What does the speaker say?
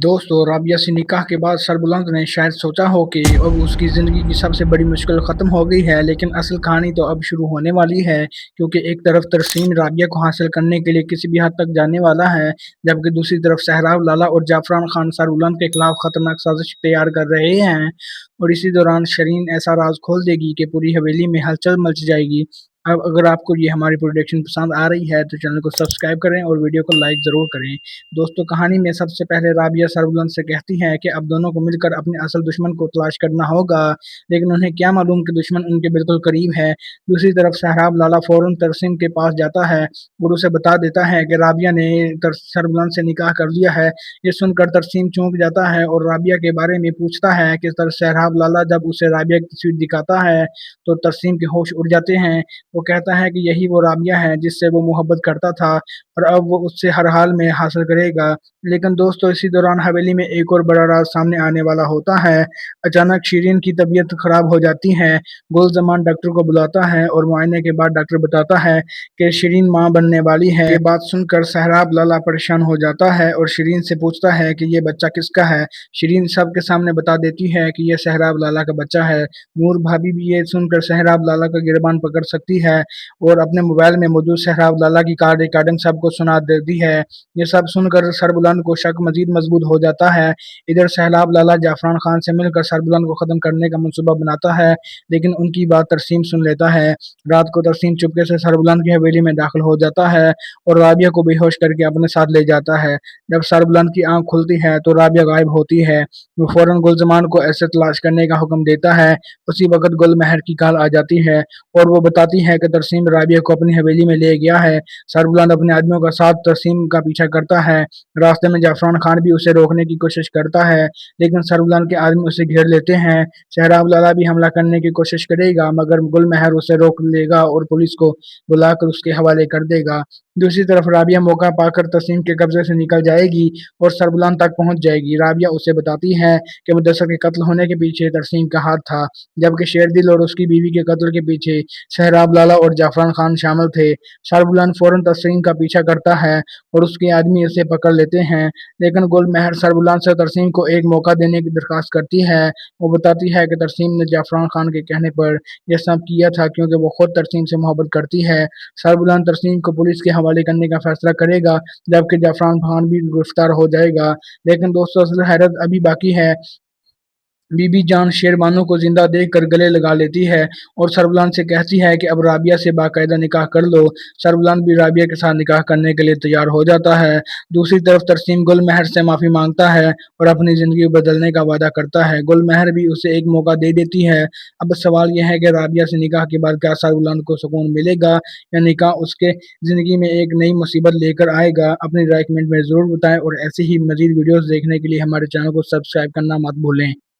दोस्तों, राबिया से निकाह के बाद सरबुलंद ने शायद सोचा हो कि अब उसकी ज़िंदगी की सबसे बड़ी मुश्किल ख़त्म हो गई है, लेकिन असल कहानी तो अब शुरू होने वाली है। क्योंकि एक तरफ तरसीम राबिया को हासिल करने के लिए किसी भी हद तक जाने वाला है, जबकि दूसरी तरफ सहराब लाला और जाफरान खान सरबुलंद के खिलाफ खतरनाक साजिश तैयार कर रहे हैं। और इसी दौरान शरीन ऐसा राज खोल देगी कि पूरी हवेली में हलचल मच जाएगी। अब अगर आपको ये हमारी प्रोडक्शन पसंद आ रही है तो चैनल को सब्सक्राइब करें और वीडियो को लाइक ज़रूर करें। दोस्तों, कहानी में सबसे पहले राबिया सरबुलंद से कहती है कि अब दोनों को मिलकर अपने असल दुश्मन को तलाश करना होगा, लेकिन उन्हें क्या मालूम कि दुश्मन उनके बिल्कुल करीब है। दूसरी तरफ सहराब लाला फौरन तरसीम के पास जाता है और उसे बता देता है कि राबिया ने सरबुलंद से निकाह कर लिया है। ये सुनकर तरसीम चौंक जाता है और राबिया के बारे में पूछता है कि सहराब लाला जब उसे राबिया की तस्वीर दिखाता है तो तरसीम के होश उड़ जाते हैं। वो कहता है कि यही वो राबिया है जिससे वो मोहब्बत करता था और अब वो उससे हर हाल में हासिल करेगा। लेकिन दोस्तों, इसी दौरान हवेली में एक और बड़ा राज सामने आने वाला होता है। अचानक शिरीन की तबीयत खराब हो जाती है। गुलजमान डॉक्टर को बुलाता है और मुआयने के बाद डॉक्टर बताता है कि शिरीन मां बनने वाली है। ये बात सुनकर सहराब लाला परेशान हो जाता है और शिरीन से पूछता है कि ये बच्चा किसका है। शिरीन सबके सामने बता देती है कि ये सहराब लाला का बच्चा है। नूर भाभी भी ये सुनकर सहराब लाला का गिरबान पकड़ सकती है और अपने मोबाइल में मौजूद सहराब लाला की कॉल रिकॉर्डिंग सबको सुना देती है। ये सब सुनकर सरबुलंद को शक मजीद मजबूत हो जाता है। इधर सहराब लाला जाफरान खान से मिलकर सरबुलंद को खत्म करने का मंसूबा बनाता है, लेकिन उनकी बात तरसीम सुन लेता है। रात को तरसीम चुपके से सरबुलंद की हवेली में दाखिल हो जाता है और राबिया को बेहोश करके अपने साथ ले जाता है। जब सरबुलंद की आंख खुलती है तो राबिया गायब होती है। वो फौरन गुलजमान को ऐसे तलाश करने का हुक्म देता है। उसी वक्त गुलमहर की कॉल आ जाती है और वो बताती है कि तरसीम राबिया को अपनी हवेली में ले गया है। सरबुलंद अपने आदमियों का साथ तरसीम का पीछा करता है। रास्ते में जाफरान खान भी उसे रोकने की कोशिश करता है, लेकिन सरबुलंद के आदमी उसे घेर लेते हैं। सहराब लाला भी हमला करने की कोशिश करेगा, मगर गुलमहर उसे रोक लेगा और पुलिस को बुलाकर उसके हवाले कर देगा। दूसरी तरफ राबिया मौका पाकर तरसीम के कब्जे से निकल जाएगी और सरबुलंद तक पहुंच जाएगी। राबिया उसे बताती है कि मुदस्सर के कत्ल होने के पीछे तरसीम का हाथ था, जबकि शेरदिल और उसकी बीवी के कत्ल के पीछे सहराब लाला और जाफरान खान शामिल थे। सरबुलंद फौरन तरसीम का पीछा करता है और उसके आदमी उसे पकड़ लेते हैं, लेकिन गुलमहर सरबुलंद से तरसीम को एक मौका देने की दरख्वास्त करती है। वो बताती है कि तरसीम ने जाफरान खान के कहने पर यह सब किया था क्योंकि वो खुद तरसीम से मोहब्बत करती है। सरबुलंद तरसीम को पुलिस के हवाले करने का फैसला करेगा, जबकि जाफरान खान भी गिरफ्तार हो जाएगा। लेकिन दोस्तों, असल हैरत अभी बाकी है। बीबी जान शेरबानो को जिंदा देखकर गले लगा लेती है और सरबुलंद से कहती है कि अब राबिया से बाकायदा निकाह कर लो। सरबुलंद भी राबिया के साथ निकाह करने के लिए तैयार हो जाता है। दूसरी तरफ तरसीम गुलमहर से माफ़ी मांगता है और अपनी ज़िंदगी बदलने का वादा करता है। गुलमहर भी उसे एक मौका दे देती है। अब सवाल यह है कि राबिया से निकाह के बाद क्या सरबुलंद को सुकून मिलेगा या निकाह उसके ज़िंदगी में एक नई मुसीबत लेकर आएगा। अपनी राय कमेंट में ज़रूर बताएं और ऐसी ही मज़ीद वीडियोज़ देखने के लिए हमारे चैनल को सब्सक्राइब करना मत भूलें।